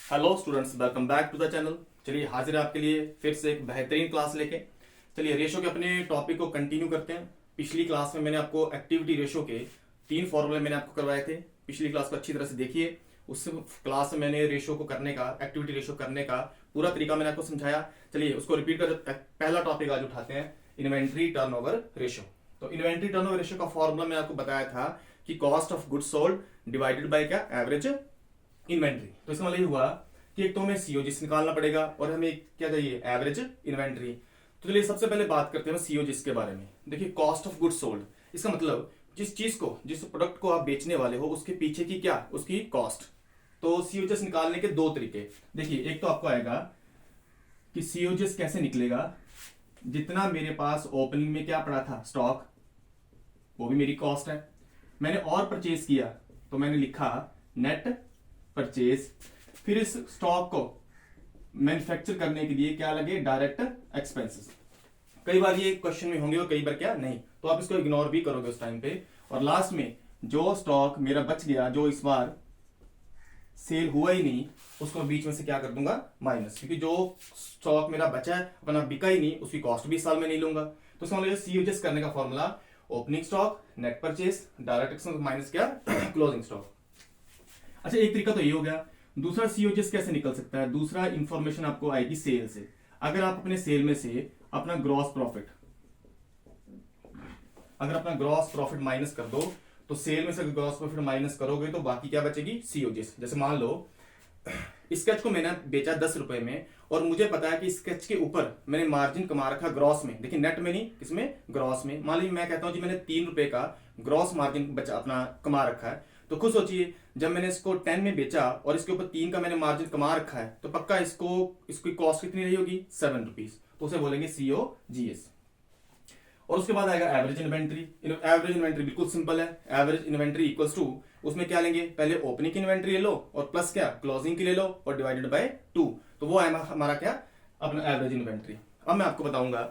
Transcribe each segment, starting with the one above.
Hello students, welcome back to the channel. चलिए हाजिर है आपके लिए फिर से एक बेहतरीन क्लास लेके। चलिए रेशो के अपने टॉपिक को कंटिन्यू करते हैं। पिछली क्लास में मैंने आपको एक्टिविटी रेशो के 3 फॉर्मूले मैंने आपको करवाए थे। पिछली क्लास को अच्छी तरह से देखिए। उस क्लास में मैंने रेशो को करने का, एक्टिविटी रेशो करने का पूरा तरीका मैंने आपको समझाया। चलिए उसको रिपीट कर, पहला टॉपिक आज उठाते हैं, इन्वेंट्री टर्नओवर रेशो। तो इन्वेंट्री टर्नओवर रेशो का फॉर्मूला मैं आपको बताया था कि cost of goods sold divided by क्या, एवरेज इन्वेंट्री। तो इसका मतलब ये हुआ कि एक तो हमें सीओजिस निकालना पड़ेगा और हमें क्या चाहिए, एवरेज इन्वेंट्री। तो चलिए सबसे पहले बात करते हैं सीओजिस के बारे में। देखिए कॉस्ट ऑफ गुड्स सोल्ड, इसका मतलब जिस चीज को, जिस प्रोडक्ट को आप बेचने वाले हो उसके पीछे की क्या, उसकी कॉस्ट। तो सीओजिस निकालने के दो तरीके। देखिए एक तो आपको आएगा कि सीओजिस कैसे निकलेगा, जितना मेरे पास ओपनिंग में क्या पड़ा था स्टॉक, वो भी मेरी कॉस्ट है। मैंने और परचेज किया तो मैंने लिखा नेट परचेज। फिर इस स्टॉक को मैन्युफैक्चर करने के लिए क्या लगे, डायरेक्ट एक्सपेंसेस। कई बार ये क्वेश्चन में होंगे और कई बार क्या नहीं, तो आप इसको इग्नोर भी करोगे उस टाइम पे। और लास्ट में जो स्टॉक मेरा बच गया, जो इस बार सेल हुआ ही नहीं, उसको बीच में से क्या कर दूंगा, माइनस। क्योंकि जो स्टॉक मेरा बचा है, अपना बिका ही नहीं, उसकी कॉस्ट भी इस साल में नहीं लूंगा। तो इसका मतलब सीओजीएस करने का formula, opening stock, net purchase, direct expense minus क्या, क्लोजिंग स्टॉक। अच्छा एक तरीका तो ये हो गया। दूसरा सीओजीएस कैसे निकल सकता है, दूसरा इंफॉर्मेशन आपको आएगी सेल से। अगर आप अपने सेल में से अपना ग्रॉस प्रॉफिट, अगर अपना ग्रॉस प्रॉफिट माइनस कर दो, तो सेल में से ग्रॉस प्रॉफिट माइनस करोगे तो बाकी क्या बचेगी, सीओजीएस। जैसे मान लो स्केच को मैंने बेचा 10 रुपए में और मुझे पता है कि स्केच के ऊपर मैंने मार्जिन कमा रखा ग्रॉस में, देखिए नेट में नहीं, किसमें, ग्रॉस में। मान लीजिए मैं कहता हूं जी मैंने 3 रुपए का ग्रॉस मार्जिन बचा अपना कमा रखा है। तो खुद सोचिए जब मैंने इसको 10 में बेचा और इसके ऊपर 3 का मैंने मार्जिन कमा रखा है, तो पक्का इसकी कॉस्ट कितनी रही होगी, 7 रुपीज। तो उसे बोलेंगे सीओजीएस। और उसके बाद आएगा एवरेज इन्वेंट्री। एवरेज इन्वेंट्री बिल्कुल सिंपल है। एवरेज इन्वेंट्री इक्वल्स टू, उसमें क्या लेंगे, पहले ओपनिंग की इन्वेंट्री ले लो और प्लस क्या, क्लोजिंग की ले लो और डिवाइडेड बाय 2। तो वो है हमारा क्या, अपना एवरेज इन्वेंट्री। अब मैं आपको बताऊंगा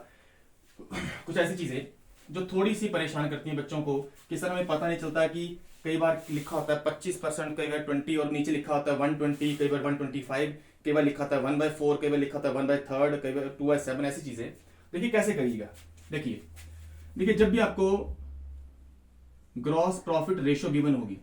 कुछ ऐसी चीजें जो थोड़ी सी परेशान करती हैं बच्चों को, कि सर हमें पता नहीं चलता कि कई बार लिखा होता है 25%, कई बार 20 और नीचे लिखा होता है 120, कई बार 125, कई बार लिखा होता है 1/4, कई बार लिखा होता है 1/3, कई बार 2/7, ऐसी चीजें। देखिए कैसे करिएगा। देखिए जब भी आपको ग्रॉस प्रॉफिट रेशियो गिवन होगी,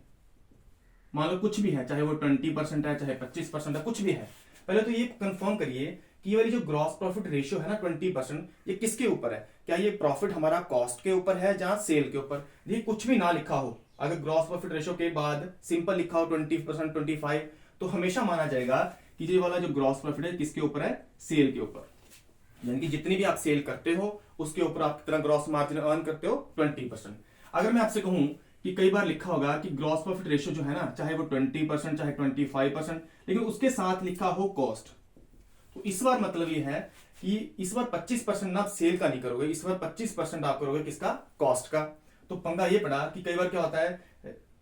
मान लो कुछ भी है, चाहे वो 20% है, चाहे 25% है, कुछ भी है, पहले तो ये कंफर्म करिए कि ये वाली जो ग्रॉस प्रॉफिट रेशियो है ना 20%, ये किसके ऊपर है। क्या ये प्रॉफिट हमारा कॉस्ट के ऊपर है, जहां सेल के ऊपर। देखिए कुछ भी ना लिखा हो, अगर ग्रॉस प्रॉफिट रेशियो के बाद सिंपल लिखा हो 20%, 25, तो हमेशा माना जाएगा कि ये वाला जो ग्रॉस प्रॉफिट है किसके ऊपर है, सेल के ऊपर। यानी कि जितनी भी आप सेल करते हो उसके ऊपर आप कितना ग्रॉस मार्जिन अर्न करते हो, 20%। अगर मैं आपसे कहूं कि कई बार लिखा होगा कि ग्रॉस प्रॉफिट रेशियो जो है ना, चाहे वो 20%, चाहे 25%, लेकिन उसके साथ लिखा हो कॉस्ट, तो इस बार मतलब ये है कि इस बार 25% ना आप सेल का नहीं करोगे, इस बार 25% आप करोगे किसका, कॉस्ट का। तो पंगा ये पड़ा कि कई बार क्या होता है,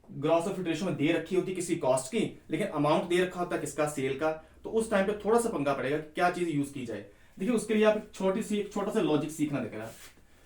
ग्रॉस प्रॉफिट रेशियो में दे रखी होती है किसी कॉस्ट की, लेकिन अमाउंट दे रखा होता है किसका, सेल का। तो उस टाइम पे थोड़ा सा पंगा पड़ेगा कि क्या चीज यूज की जाए। देखिए उसके लिए आप एक छोटा सा लॉजिक सीखना देखेगा।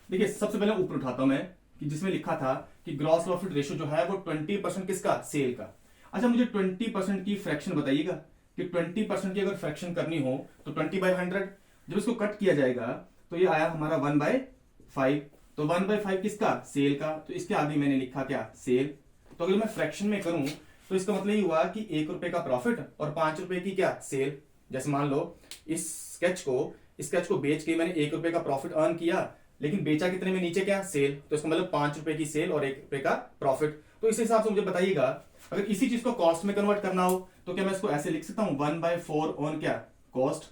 देखिए सबसे पहले ऊपर उठाता हूं मैं कि जिसमें लिखा था कि ग्रॉस प्रॉफिट रेशियो जो है वो 20% किसका, सेल का। अच्छा मुझे 20% की फ्रैक्शन बताइएगा कि 20% की अगर फ्रैक्शन करनी हो तो 20/100। जब इसको कट किया जाएगा तो ये आया हमारा 1/5। तो 1/5 किसका, सेल का। तो इसके आगे मैंने लिखा क्या, सेल। तो अगर मैं फ्रैक्शन में करूं तो इसका मतलब ये हुआ कि 1 रुपए का प्रॉफिट और 5 रुपए की क्या, सेल। जैसे मान लो इस स्केच को बेच के मैंने 1 रुपए का प्रॉफिट अर्न किया, लेकिन बेचा कितने में, नीचे क्या, सेल। तो इसका मतलब 5 रुपए की सेल और 1 रुपए का प्रॉफिट। तो इस हिसाब से मुझे बताइएगा, अगर इसी चीज को कॉस्ट में कन्वर्ट करना हो तो क्या मैं इसको ऐसे लिख सकता हूं, 1/4 ऑन क्या, कॉस्ट।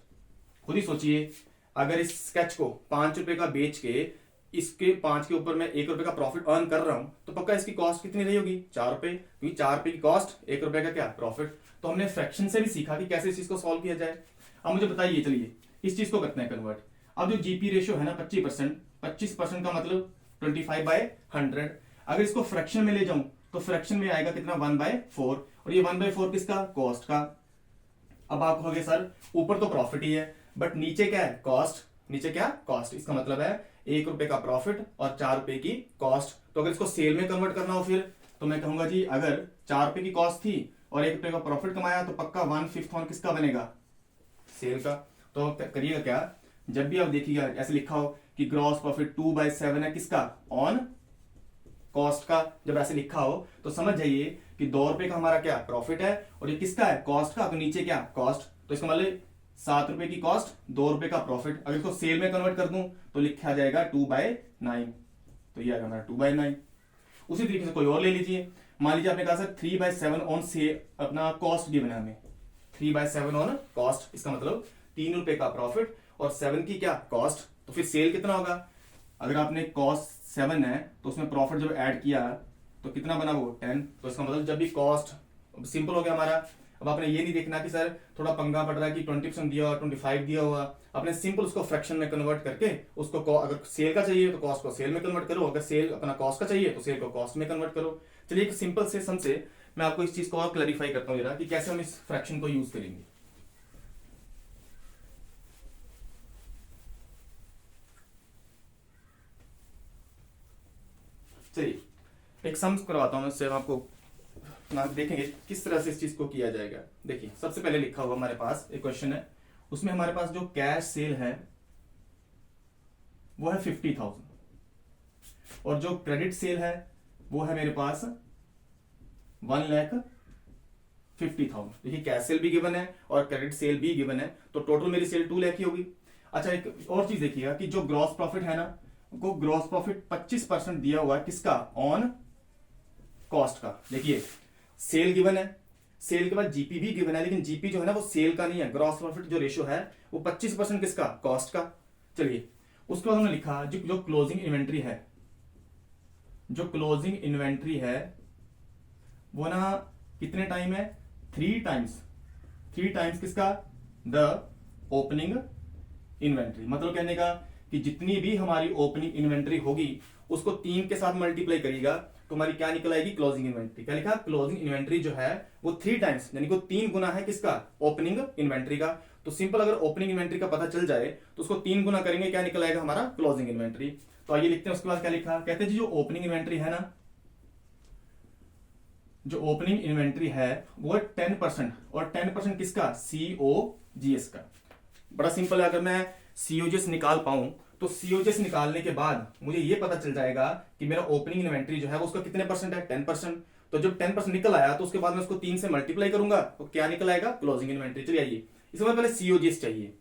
खुद ही सोचिए, अगर इस स्केच को 5 रुपए का बेच के इसके 5 के ऊपर मैं 1 रुपए का प्रॉफिट अर्न कर रहा हूं, तो पक्का इसकी कॉस्ट कितनी रही होगी, 4 रुपए। क्योंकि 4 रुपए की कॉस्ट, 1 रुपए का क्या, प्रॉफिट। तो हमने फ्रैक्शन से भी सीखा कि कैसे इस चीज को सॉल्व किया जाए। अब मुझे बताइए, चलिए इस चीज को करते हैं कन्वर्ट। अब जो जीपी रेशियो है ना 25% का मतलब 25/100। अगर इसको फ्रैक्शन में ले जाऊं तो फ्रैक्शन में आएगा कितना, 1/4। और ये 1/4 किसका, कॉस्ट का। अब आप कहोगे सर ऊपर तो प्रॉफिट ही है, बट नीचे क्या है, कॉस्ट। नीचे क्या, कॉस्ट। इसका मतलब है 1 रुपए का प्रॉफिट और 4 रुपए की कॉस्ट। तो अगर इसको सेल में कन्वर्ट करना हो फिर, तो मैं कहूंगा जी अगर 4 रुपए की कॉस्ट थी और 1 रुपये का प्रॉफिट कमाया तो पक्का 1/5 ऑन किसका बनेगा, सेल का। तो करिएगा क्या, जब भी आप देखिएगा ऐसे लिखा हो कि ग्रॉस प्रॉफिट 2/7 है किसका, ऑन कॉस्ट का, जब ऐसे लिखा हो तो समझ जाइए कि 2 रुपए का हमारा क्या प्रॉफिट है और ये किसका है, कॉस्ट का। तो नीचे क्या, कॉस्ट, तो इसका मतलब 7 रुपए की कॉस्ट, 2 रुपए का प्रॉफिट। अगर इसको सेल में कन्वर्ट कर दूं तो लिखा जाएगा 2/9, तो ये आएगा हमारा 2/9। उसी तरीके से कोई और ले लीजिए, मान लीजिए आपने कहा सर 3/7 ऑन से अपना कॉस्ट गिवन है हमें, 3/7 ऑन कॉस्ट, इसका मतलब 3 रुपए का प्रॉफिट और 7 की क्या कॉस्ट, तो फिर सेल कितना होगा। अगर आपने कॉस्ट 7 है तो उसमें प्रॉफिट जब ऐड किया तो कितना बना वो 10, तो इसका मतलब जब भी कॉस्ट, सिंपल हो गया हमारा। अब आपने ये नहीं देखना कि सर थोड़ा पंगा पड़ रहा है कि 20% दिया हुआ, 25 दिया हुआ, आपने सिंपल उसको फ्रैक्शन में कन्वर्ट करके उसको अगर सेल का चाहिए तो कॉस्ट को सेल में कन्वर्ट करो, अगर सेल अपना कॉस्ट का चाहिए तो सेल को कॉस्ट में कन्वर्ट करो। चलिए एक सिंपल से सम से मैं आपको इस चीज को और क्लैरिफाई करता हूँ जरा कि कैसे हम इस फ्रैक्शन को यूज करेंगे। चलिए एक सम करवाता हूँ, इससे आपको देखेंगे किस तरह से इस चीज को किया जाएगा। देखिए सबसे पहले लिखा हुआ हमारे पास एक क्वेश्चन है, उसमें हमारे पास जो कैश सेल है वो है 50,000 और जो क्रेडिट सेल है वो है मेरे पास 1,50,000। देखिए कैश सेल भी गिवन है और क्रेडिट सेल भी गिवन है, तो टोटल मेरी सेल 2 लाख ही होगी। अच्छा एक और चीज देखिएगा कि जो ग्रॉस प्रॉफिट है ना, को ग्रॉस प्रॉफिट 25% दिया हुआ है किसका, ऑन कॉस्ट का। देखिए सेल गिवन है, सेल के बाद जीपी भी गिवन है, लेकिन जीपी जो है ना वो सेल का नहीं है, ग्रॉस प्रॉफिट जो रेशियो है वो 25% किसका, कॉस्ट का। चलिए उसके बाद हमने लिखा जो क्लोजिंग इन्वेंट्री है, जो क्लोजिंग इन्वेंट्री है वो ना कितने टाइम है, 3 टाइम्स किसका, द ओपनिंग इन्वेंट्री। मतलब कहने का कि जितनी भी हमारी ओपनिंग इन्वेंट्री होगी उसको 3 के साथ मल्टीप्लाई करिएगा तो हमारी क्या निकल आएगी, क्लोजिंग इन्वेंट्री। क्या लिखा, क्लोजिंग इन्वेंट्री जो है वो 3 टाइम्स यानी कि 3 गुना है किसका, ओपनिंग इन्वेंट्री का। तो सिंपल अगर ओपनिंग इन्वेंट्री का पता चल जाए तो उसको 3 गुना करेंगे, क्या निकल आएगा हमारा, क्लोजिंग इन्वेंट्री। तो आइए लिखते हैं उसके बाद क्या लिखा, कहते हैं जी जो ओपनिंग इन्वेंट्री है ना, जो ओपनिंग इन्वेंट्री है वो 10% और 10% किसका, सीओजीएस का। बड़ा सिंपल है, अगर मैं सीओजीएस निकाल पाऊं तो सीओजीएस निकालने के बाद मुझे ये पता चल जाएगा कि मेरा ओपनिंग इन्वेंट्री जो है वो उसका कितने परसेंट है, 10%। तो जब 10% निकल आया तो उसके बाद मैं उसको 3 से मल्टीप्लाई करूंगा तो क्या निकल आएगा, क्लोजिंग इन्वेंट्री। चलिए आइए इसमें पहले सीओजीएस चाहिए,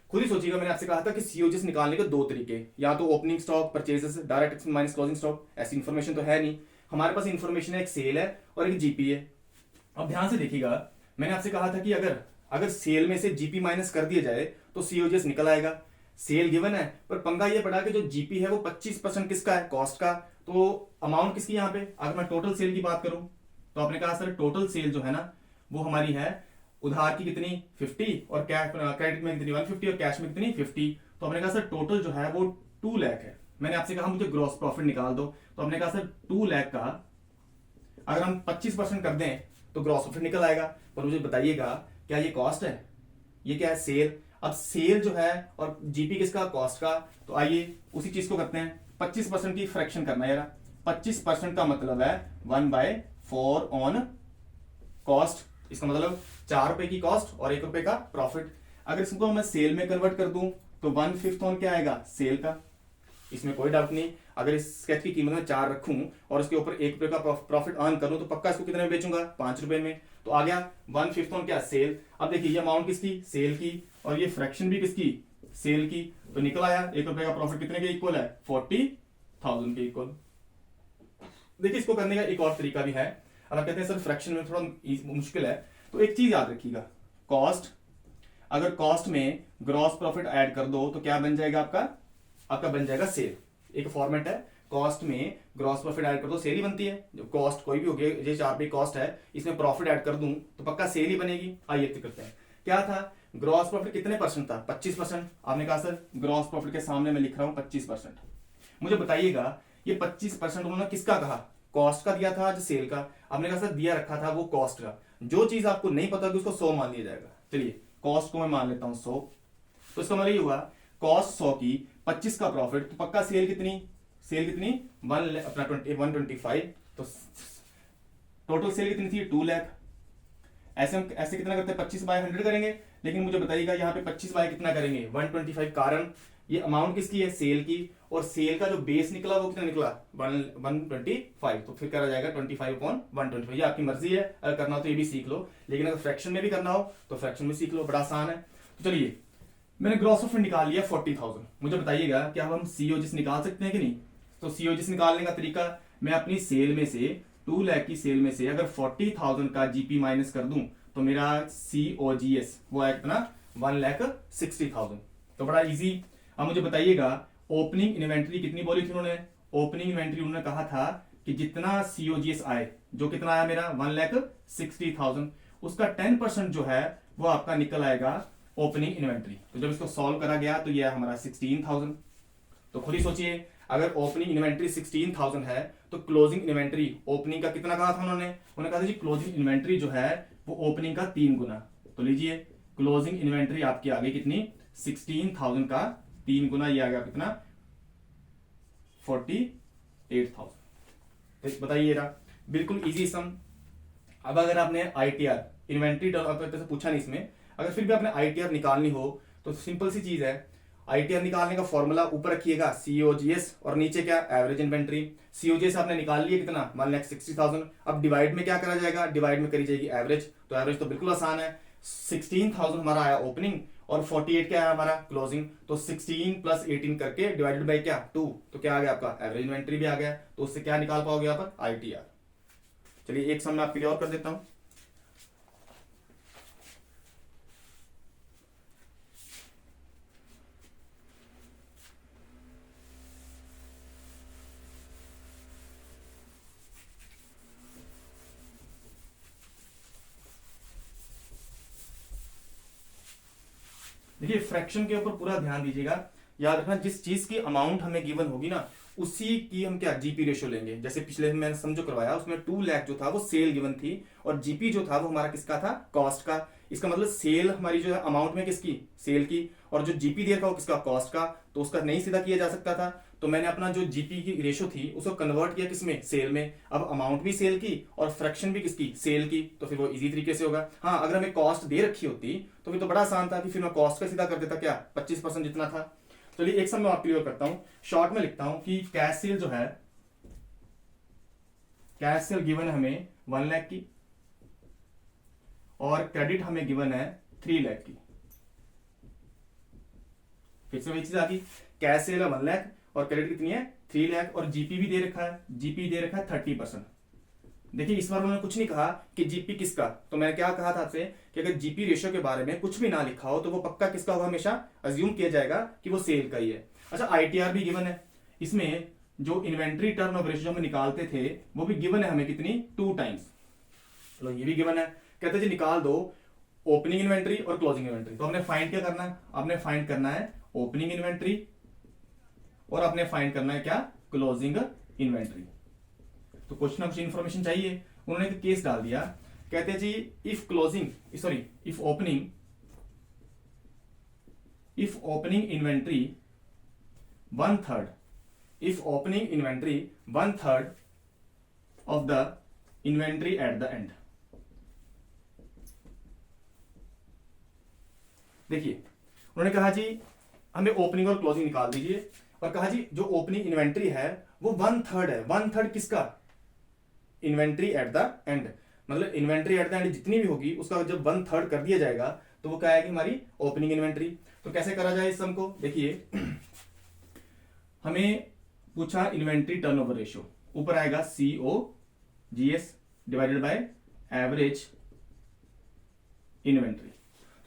खुद ही सोचिएगा, मैंने आपसे कहा था कि सीओजीएस निकालने के 2 तरीके, या तो opening stock purchases direct minus closing stock, ऐसी इन्फॉर्मेशन तो है नहीं हमारे पास। इन्फॉर्मेशन है एक सेल है और एक जीपी है। अब ध्यान से देखिएगा, मैंने आपसे कहा था कि अगर सेल में से जीपी माइनस कर दिया जाए तो सीओजीएस निकल आएगा। सेल गिवन है पर पंगा ये पड़ा कि जो जीपी है वो 25% किसका है, कॉस्ट का। तो अमाउंट किसकी यहाँ पे, अगर मैं टोटल सेल की बात करूं तो आपने कहा सर टोटल सेल जो है ना वो हमारी है उधार की कितनी 50 और क्रेडिट में कितनी 150 और कैश में कितनी 50। तो आपने कहा सर टोटल जो है वो 2 लाख है। मैंने आपसे कहा मुझे ग्रॉस प्रॉफिट निकाल दो, तो हमने कहा सर 2 लाख का अगर हम 25% कर दें तो ग्रॉस प्रॉफिट निकल आएगा। पर मुझे बताइएगा क्या ये कॉस्ट है, ये क्या है, सेल। अब सेल जो है और जीपी किसका, कॉस्ट का। तो आइए उसी चीज को करते हैं, 25% की फ्रैक्शन करना है यार। 25% का मतलब है 1/4 ऑन कॉस्ट, इसका मतलब 4 रुपए की कॉस्ट और 1 रुपए का प्रॉफिट। अगर इसको मैं सेल में कन्वर्ट कर दूं तो 1/5 ऑन क्या आएगा, सेल का। इसमें कोई डाउट नहीं, अगर इस स्केच की कीमत में 4 रखूं और इसके ऊपर 1 रुपए का प्रॉफिट अर्न करूं तो पक्का इसको कितने में बेचूंगा, 5 रुपए में। तो आ गया 1/5 ऑन क्या, सेल। अब देखिए ये अमाउंट किसकी, सेल की, और ये फ्रैक्शन भी किसकी, सेल की। तो निकल आया 1 रुपए का प्रॉफिट कितने के इक्वल है, 40,000 के इक्वल। देखिए इसको करने का एक और तरीका भी है। अब आप कहते हैं सर फ्रैक्शन में थोड़ा मुश्किल है, तो एक चीज याद रखिएगा, कॉस्ट, अगर कॉस्ट में ग्रॉस प्रॉफिट ऐड कर दो तो क्या बन जाएगा आपका बन जाएगा सेल। एक फॉर्मेट है, कॉस्ट में ग्रॉस प्रॉफिट ऐड कर दो सेल ही बनती है। जो कॉस्ट कोई भी होगी, जैसे 4 रुपए कॉस्ट है, इसमें प्रॉफिट ऐड कर दूं तो पक्का सेल ही बनेगी। आइए करते हैं, क्या था ग्रॉस प्रॉफिट कितने परसेंट था, 25%। आपने कहा सर ग्रॉस प्रॉफिट के सामने मैं लिख रहा हूं 25%। मुझे बताइएगा ये 25% उन्होंने किसका कहा, कॉस्ट का दिया था, जो सेल का। आपने कहा सर दिया रखा था वो कॉस्ट का। जो चीज आपको नहीं पता कि उसको 100 मान लिया जाएगा। चलिए कॉस्ट को मैं मान लेता हूं 100, तो इसका मतलब ये हुआ कॉस्ट 100 की 25 का प्रॉफिट, तो पक्का सेल कितनी 125। तो टोटल सेल कितनी थी 2 लाख। ऐसे हम ऐसे कितना करते हैं 25/100 करेंगे, लेकिन मुझे बताइएगा यहाँ पे 25 बाय कितना करेंगे 125, कारण ये अमाउंट किसकी है, सेल की, और सेल का जो बेस निकला वो कितना निकला 125, तो फिर करा जाएगा 25/125। ये आपकी मर्जी है, अगर करना हो तो ये भी सीख लो, लेकिन अगर फ्रैक्शन में भी करना हो तो फ्रैक्शन में सीख लो, बड़ा आसान है। तो चलिए मैंने ग्रॉस प्रॉफिट निकाल लिया 40,000। मुझे बताइएगा क्या हम सीओजीएस निकाल सकते हैं कि नहीं। तो सीओजीएस निकालने का तरीका, मैं अपनी सेल में से 2 लाख की सेल में से अगर 40,000 का जीपी माइनस कर दूं तो मेरा सीओजीएस वो है कितना 1,60,000। तो बड़ा इजी। अब मुझे बताइएगा ओपनिंग इन्वेंट्री कितनी बोली थी उन्होंने। ओपनिंग इन्वेंट्री उन्होंने कहा था कि जितना सीओजीएस आए, जो कितना आया मेरा 1,60,000, उसका 10% जो है वो आपका निकल आएगा ओपनिंग इन्वेंट्री। तो जब इसको सॉल्व करा गया तो ये हमारा 16,000। तो खुद ही सोचिए, अगर ओपनिंग इन्वेंट्री 16,000 है तो क्लोजिंग इन्वेंट्री ओपनिंग का कितना कहा था उन्होंने कहा था जी क्लोजिंग इन्वेंट्री जो है वो ओपनिंग का 3 गुना। तो लीजिए क्लोजिंग इन्वेंट्री आपकी आ गई कितनी 16,000 का 3 गुना, ये आ गया कितना 48,000। बताइए बिल्कुल इजी सम। अब अगर आपने आईटीआर इन्वेंट्री से पूछा नहीं इसमें, अगर फिर भी आपने आईटीआर निकालनी हो तो सिंपल सी चीज है। आईटीआर निकालने का फॉर्मूला ऊपर रखिएगा सीओजीएस और नीचे क्या एवरेज इन्वेंट्री। सीओजीएस आपने निकाल लिया कितना 1,60,000। अब डिवाइड में क्या करा जाएगा, डिवाइड में करी जाएगी एवरेज। तो एवरेज तो बिल्कुल आसान है, 16,000 हमारा आया ओपनिंग और 48 क्या है हमारा क्लोजिंग। तो 16 + 18 करके डिवाइडेड बाई क्या 2, तो क्या आ गया आपका एवरेज इन्वेंट्री भी आ गया। तो उससे क्या निकाल पाओगे यहाँ पर आईटीआर। चलिए एक सम मैं आपके लिए और कर देता हूं। देखिए फ्रैक्शन के ऊपर पूरा ध्यान दीजिएगा, याद रखना जिस चीज की अमाउंट हमें गिवन होगी ना उसी की हम क्या जीपी रेशियो लेंगे। जैसे पिछले मैंने समझो करवाया उसमें 2 लाख जो था वो सेल गिवन थी और जीपी जो था वो हमारा किसका था कॉस्ट का। इसका मतलब सेल हमारी जो है अमाउंट में किसकी सेल की, और जो जीपी दे रखा वो किसका कॉस्ट का। तो उसका नहीं सीधा किया जा सकता था, तो मैंने अपना जो जीपी की रेशियो थी उसको कन्वर्ट किया किसमें सेल में। अब अमाउंट भी सेल की और फ्रैक्शन भी किसकी सेल की, तो फिर वो इजी तरीके से होगा। हाँ अगर हमें कॉस्ट दे रखी होती तो फिर तो बड़ा आसान था कि फिर मैं कॉस्ट का सीधा कर देता क्या 25% जितना था। चलिए एक सब मैं आप क्लियर करता हूं, शॉर्ट में लिखता हूं कि कैश सेल जो है, कैश सेल गिवन है हमें 1 लाख की और क्रेडिट हमें गिवन है 3 लाख की। फिर से वही चीज आ गई, कैश सेल है 1 लाख और क्रेडिट कितनी है 3 लाख और जीपी भी दे रखा है, जीपी दे रखा है 30%। देखिए इस बार उन्होंने कुछ नहीं कहा कि जीपी किसका। तो मैंने क्या कहा था आपसे कि अगर जीपी रेशियो के बारे में कुछ भी ना लिखा हो तो वो पक्का किसका होगा, हमेशा अज्यूम किया जाएगा कि वो सेल का ही है। अच्छा आईटीआर भी गिवन है, इसमें जो इन्वेंट्री टर्नओवर रेशियो हम निकालते थे वो भी गिवन है हमें कितनी 2 टाइम्स। चलो ये भी गिवन है, कहते जी निकाल दो ओपनिंग इन्वेंट्री और क्लोजिंग इन्वेंट्री। तो हमने फाइंड क्या करना है, आपने फाइंड करना है ओपनिंग इन्वेंट्री और आपने फाइंड करना है क्या क्लोजिंग इन्वेंट्री। तो कुछ ना कुछ इंफॉर्मेशन चाहिए। उन्होंने एक केस डाल दिया, कहते जी if opening inventory 1/3 of the inventory at the end. देखिए उन्होंने कहा जी हमें ओपनिंग और क्लोजिंग निकाल दीजिए और कहा जी जो ओपनिंग इन्वेंट्री है वो 1/3 है। 1/3 किसका, इन्वेंट्री एट द एंड। मतलब इन्वेंट्री एट द एंड जितनी भी होगी उसका जब 1/3 कर दिया जाएगा तो वो क्या आएगी हमारी ओपनिंग इन्वेंट्री। तो कैसे करा जाए इस सम को, देखिए हमें पूछा इन्वेंट्री टर्नओवर रेशियो, ऊपर आएगा COGS divided by average inventory.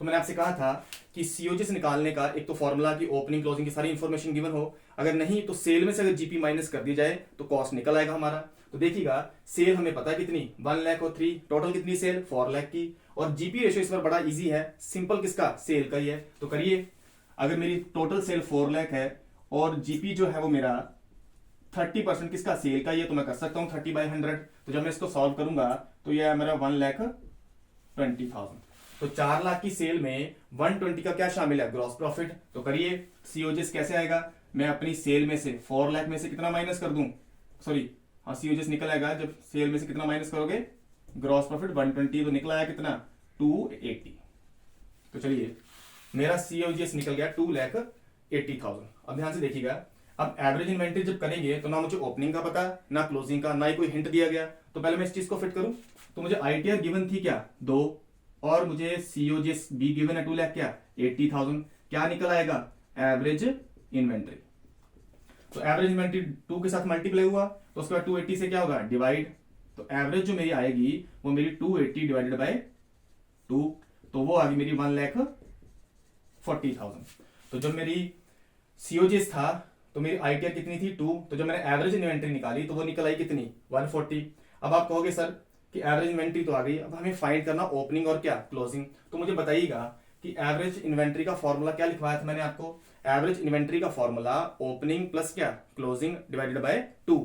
तो मैंने आपसे कहा था कि सीओजीएस निकालने का एक तो फॉर्मूला की ओपनिंग क्लोजिंग की सारी इंफॉर्मेशन गिवन हो, अगर नहीं तो सेल में से अगर जीपी माइनस कर दी जाए तो कॉस्ट निकल आएगा हमारा। तो देखिएगा सेल हमें पता है कितनी 1 लाख और 3, टोटल कितनी सेल 4 लाख की, और जीपी रेशियो इस पर बड़ा इजी है, सिंपल किसका सेल का ही है। तो करिए, अगर मेरी टोटल सेल 4 लाख है और जीपी जो है वो मेरा 30% किसका सेल का ही है, तो मैं कर सकता हूं 30/100। तो जब मैं इसको सॉल्व करूंगा तो यह है मेरा 1,20,000। तो 4 लाख की सेल में 120 का क्या शामिल है ग्रॉस प्रॉफिट। तो करिए सीओजीएस कैसे आएगा, मैं अपनी सेल में से 4 लाख में से कितना माइनस कर दूं, सॉरी हाँ सीओजीएस निकल आएगा जब सेल में से कितना माइनस करोगे ग्रॉस प्रॉफिट 120, तो निकल आया कितना 280। तो चलिए मेरा COGS निकल गया 2,80,000। अब ध्यान से देखिएगा, अब एवरेज इन्वेंट्री जब करेंगे तो ना मुझे ओपनिंग का पता, ना क्लोजिंग का, ना ही कोई हिंट दिया गया। तो पहले मैं इस चीज को फिट करूं। तो मुझे ITR गिवन थी क्या 2, और मुझे COGS भी गिवन है 2 लाख क्या 80,000। क्या निकल आएगा एवरेज इन्वेंट्री। तो एवरेज इन्वेंट्री 2 के साथ मल्टीप्लाई हुआ तो उसके बाद 280 से क्या होगा डिवाइड। तो एवरेज जो मेरी आएगी वो मेरी 280 डिवाइडेड बाय 2, तो वो आ गई मेरी 1,40,000। तो जब मेरी COGS था तो मेरी ITR कितनी थी 2, तो जब मैंने एवरेज इन्वेंट्री निकाली तो वो निकल आई कितनी 140। अब आप कहोगे सर कि एवरेज इन्वेंट्री तो आ गई, अब हमें फाइंड करना ओपनिंग और क्या क्लोजिंग। तो मुझे बताइएगा कि एवरेज इन्वेंट्री का फॉर्मूला क्या लिखवाया था मैंने आपको। एवरेज इन्वेंट्री का फॉर्मूला ओपनिंग प्लस क्या क्लोजिंग डिवाइडेड बाय 2।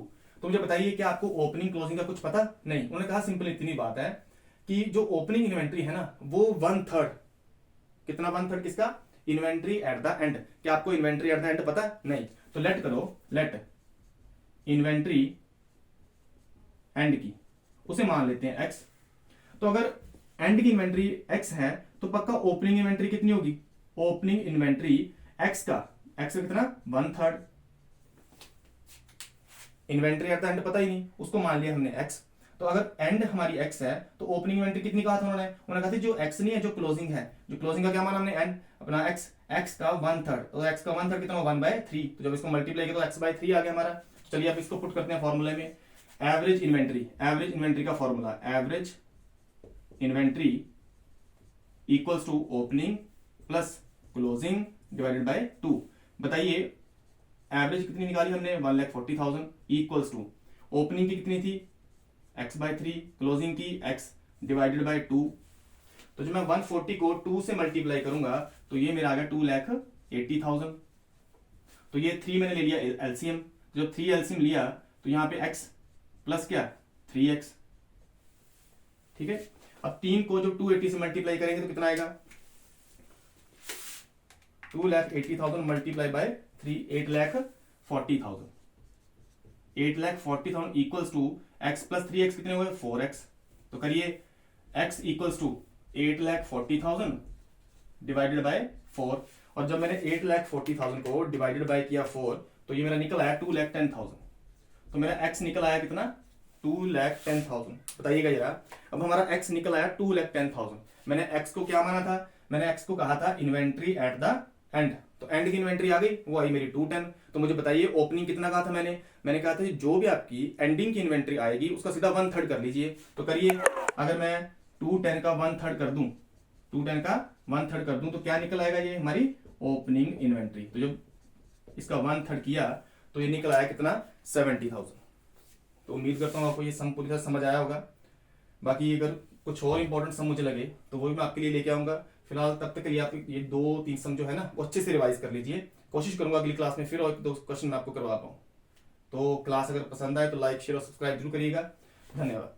तो मुझे बताइए कि आपको ओपनिंग क्लोजिंग का कुछ पता नहीं। उन्होंने कहा सिंपल इतनी बात है कि जो ओपनिंग इन्वेंट्री है ना वो 1/3, कितना 1/3 किसका इन्वेंट्री एट द एंड। क्या आपको इन्वेंट्री एट द एंड पता नहीं। तो लेट करो, लेट इन्वेंट्री एंड की उसे मान लेते हैं x। तो अगर एंड की इन्वेंट्री x है तो पक्का ओपनिंग इन्वेंट्री कितनी होगी। ओपनिंग इन्वेंट्री x का कितना 1/3। इन्वेंट्री एट द एंड पता ही नहीं, उसको मान लिया हमने x। तो अगर एंड हमारी x है तो ओपनिंग इन्वेंट्री कितनी कहा था उन्होंने कहा था जो x नहीं है जो क्लोजिंग है, जो क्लोजिंग का क्या माना हमने एंड अपना x का 1/3। तो x का 1/3 कितना 1/3। तो जब इसको मल्टीप्लाई किया तो x/3 आ गया हमारा। चलिए अब इसको पुट करते हैं फॉर्मूले में। एवरेज इन्वेंट्री का formula average inventory equals to opening plus closing divided by 2। बताइए एवरेज कितनी निकाली हमने 1,40,000 इक्वल्स टू ओपनिंग की कितनी थी x/3, क्लोजिंग की x डिवाइडेड बाय 2। तो जब मैं 140 को 2 से मल्टीप्लाई करूंगा तो ये मेरा आ गया 2,80,000। तो ये 3 मैंने ले लिया एलसीएम। जब 3 एलसीएम लिया तो यहाँ पे x प्लस क्या 3x। ठीक है, अब 3 को जब 280 से मल्टीप्लाई करेंगे तो कितना आएगा 2,80,000 multiply by 3 8,40,000। 8,40,000 equals to x plus 3x कितने हुए 4x। तो करिए x equals to 8,40,000 divided by 4। और जब मैंने 8,40,000 को डिवाइडेड बाय किया 4 तो ये मेरा निकल आया 2,10,000। तो मेरा x निकल आया कितना 2,10,000। बताइएगा जरा, अब हमारा x निकल आया 2,10,000। मैंने x को क्या माना था, मैंने x को कहा था इन्वेंट्री एट द एंड। तो एंड की इन्वेंट्री आ गई, वो आई मेरी 210। तो मुझे बताइए ओपनिंग कितना कहा था मैंने कहा था जो भी आपकी एंडिंग की इन्वेंट्री आएगी उसका सीधा 1/3 कर लीजिए। तो करिए, अगर मैं 210 का 1/3 कर दूं, 210 का 1/3 कर दूं तो क्या निकल आएगा ये हमारी ओपनिंग इन्वेंट्री। तो जब इसका 1/3 किया तो ये निकल आया कितना 70,000। तो उम्मीद करता हूँ आपको ये सम पूरी तरह समझ आया होगा। बाकी अगर कुछ और इंपॉर्टेंट सम मुझे लगे तो वो भी मैं आपके लिए लेके आऊंगा। फिलहाल तब तक के लिए आप ये 2-3 सम जो है ना वो अच्छे से रिवाइज कर लीजिए। कोशिश करूंगा अगली क्लास में फिर और 2 क्वेश्चन मैं आपको करवा पाऊँ। तो क्लास अगर पसंद आए तो लाइक शेयर और सब्सक्राइब जरूर करिएगा। धन्यवाद।